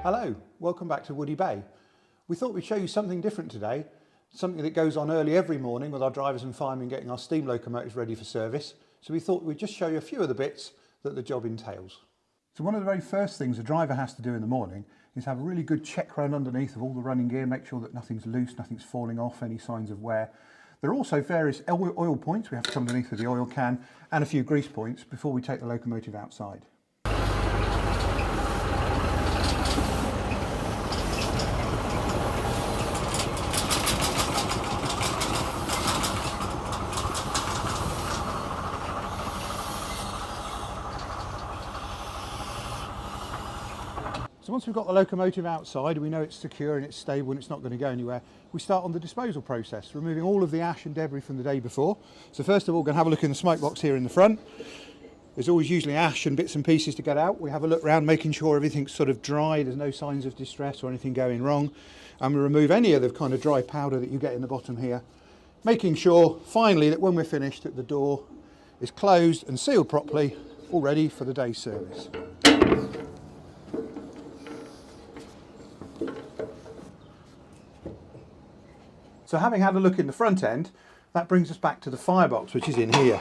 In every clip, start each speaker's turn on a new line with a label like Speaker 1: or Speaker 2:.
Speaker 1: Hello, welcome back to Woody Bay. We thought we'd show you something different today, something that goes on early every morning with our drivers and firemen getting our steam locomotives ready for service. So we thought we'd just show you a few of the bits that the job entails. So one of the very first things a driver has to do in the morning is have a really good check round underneath of all the running gear, make sure that nothing's loose, nothing's falling off, any signs of wear. There are also various oil points we have to come underneath with the oil can and a few grease points before we take the locomotive outside. So once we've got the locomotive outside, we know it's secure and it's stable and it's not going to go anywhere, we start on the disposal process, removing all of the ash and debris from the day before. So first of all, we're going to have a look in the smoke box here in the front. There's always usually ash and bits and pieces to get out. We have a look around, making sure everything's sort of dry, there's no signs of distress or anything going wrong. And we remove any of the kind of dry powder that you get in the bottom here, making sure finally that when we're finished that the door is closed and sealed properly, all ready for the day's service. So having had a look in the front end, that brings us back to the firebox, which is in here.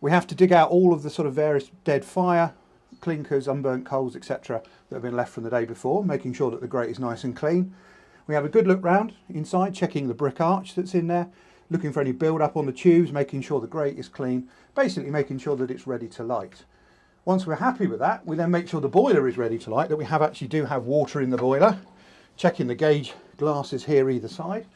Speaker 1: We have to dig out all of the sort of various dead fire, clinkers, unburnt coals, etc. that have been left from the day before, making sure that the grate is nice and clean. We have a good look round inside, checking the brick arch that's in there, looking for any build up on the tubes, making sure the grate is clean, basically making sure that it's ready to light. Once we're happy with that, we then make sure the boiler is ready to light, that we do have water in the boiler, checking the gauge glasses here either side.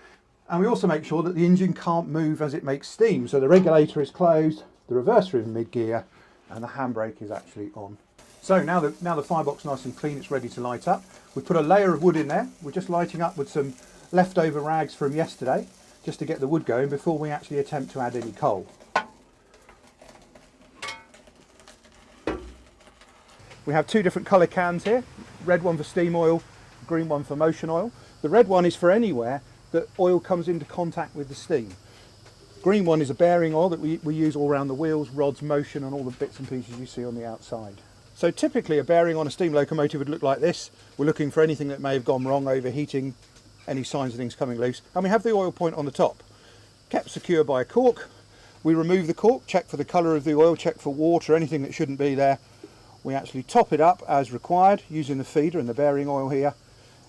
Speaker 1: And we also make sure that the engine can't move as it makes steam. So the regulator is closed, the reverser is in mid-gear, and the handbrake is actually on. So now the firebox is nice and clean, it's ready to light up. We put a layer of wood in there. We're just lighting up with some leftover rags from yesterday, just to get the wood going before we actually attempt to add any coal. We have two different colour cans here, red one for steam oil, green one for motion oil. The red one is for anywhere that oil comes into contact with the steam. Green one is a bearing oil that we use all around the wheels, rods, motion and all the bits and pieces you see on the outside. So typically a bearing on a steam locomotive would look like this. We're looking for anything that may have gone wrong, overheating, any signs of things coming loose. And we have the oil point on the top, kept secure by a cork. We remove the cork, check for the colour of the oil, check for water, anything that shouldn't be there. We actually top it up as required using the feeder and the bearing oil here,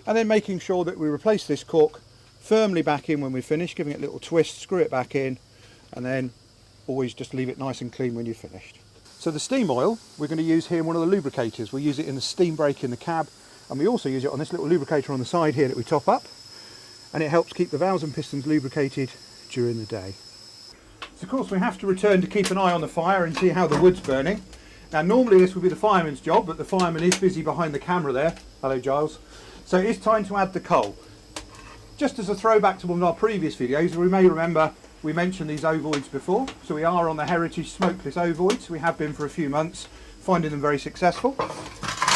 Speaker 1: and then making sure that we replace this cork firmly back in when we finish, giving it a little twist, screw it back in, and then always just leave it nice and clean when you're finished. So the steam oil we're going to use here in one of the lubricators. We use it in the steam brake in the cab, and we also use it on this little lubricator on the side here that we top up, and it helps keep the valves and pistons lubricated during the day. So of course we have to return to keep an eye on the fire and see how the wood's burning. Now normally this would be the fireman's job, but the fireman is busy behind the camera there. Hello Giles. So it's time to add the coal. Just as a throwback to one of our previous videos, we may remember we mentioned these ovoids before. So we are on the Heritage Smokeless ovoids. We have been for a few months, finding them very successful.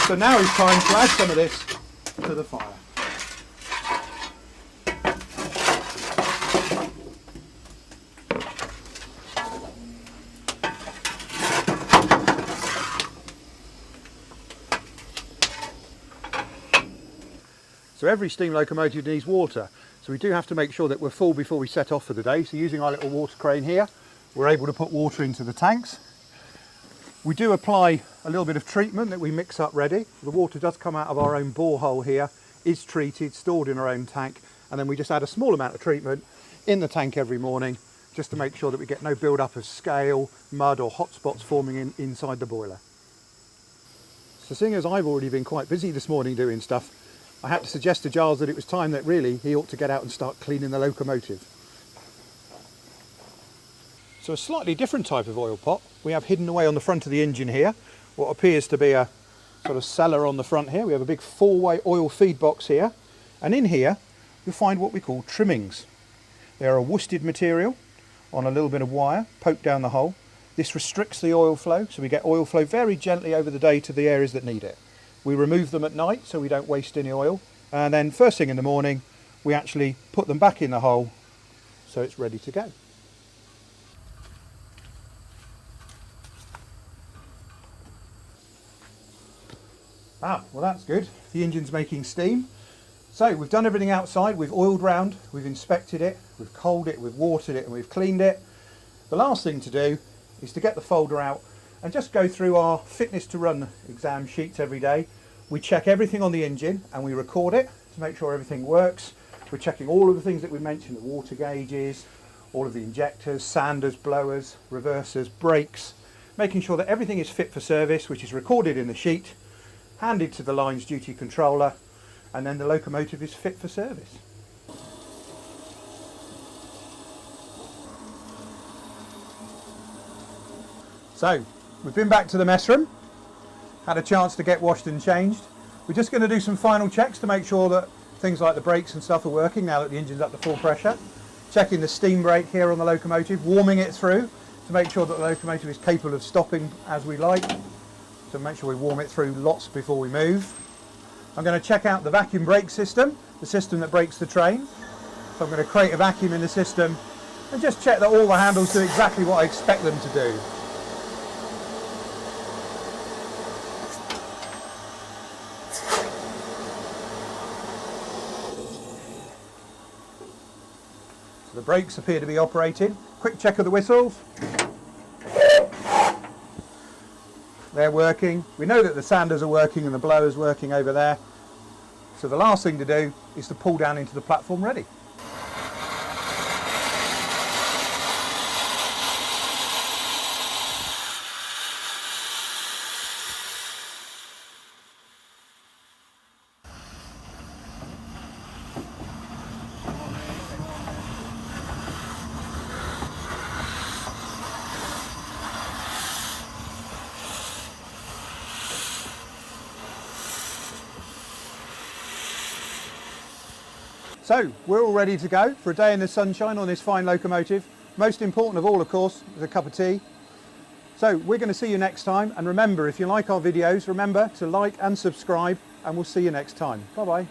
Speaker 1: So now it's time to add some of this to the fire. So every steam locomotive needs water, so we do have to make sure that we're full before we set off for the day. So using our little water crane here, we're able to put water into the tanks. We do apply a little bit of treatment that we mix up ready. The water does come out of our own borehole here, is treated, stored in our own tank, and then we just add a small amount of treatment in the tank every morning just to make sure that we get no build-up of scale, mud or hot spots forming inside the boiler. So seeing as I've already been quite busy this morning doing stuff, I had to suggest to Giles that it was time that really he ought to get out and start cleaning the locomotive. So a slightly different type of oil pot we have hidden away on the front of the engine here, what appears to be a sort of cellar on the front here. We have a big 4-way oil feed box here, and in here you'll find what we call trimmings. They are a worsted material on a little bit of wire poked down the hole. This restricts the oil flow, so we get oil flow very gently over the day to the areas that need it. We remove them at night so we don't waste any oil, and then first thing in the morning we actually put them back in the hole so it's ready to go. Ah, well that's good. The engine's making steam. So we've done everything outside, we've oiled round, we've inspected it, we've coaled it, we've watered it and we've cleaned it. The last thing to do is to get the folder out and just go through our fitness to run exam sheets every day. We check everything on the engine and we record it to make sure everything works. We're checking all of the things that we mentioned, the water gauges, all of the injectors, sanders, blowers, reversers, brakes, making sure that everything is fit for service, which is recorded in the sheet, handed to the line's duty controller, and then the locomotive is fit for service. So, we've been back to the mess room, had a chance to get washed and changed. We're just going to do some final checks to make sure that things like the brakes and stuff are working now that the engine's up to full pressure. Checking the steam brake here on the locomotive, warming it through to make sure that the locomotive is capable of stopping as we like. So make sure we warm it through lots before we move. I'm going to check out the vacuum brake system, the system that brakes the train. So I'm going to create a vacuum in the system and just check that all the handles do exactly what I expect them to do. So the brakes appear to be operating. Quick check of the whistles. They're working. We know that the sanders are working and the blower's working over there. So the last thing to do is to pull down into the platform ready. So we're all ready to go for a day in the sunshine on this fine locomotive. Most important of all, of course, is a cup of tea. So we're going to see you next time, and remember, if you like our videos, remember to like and subscribe, and we'll see you next time. Bye bye.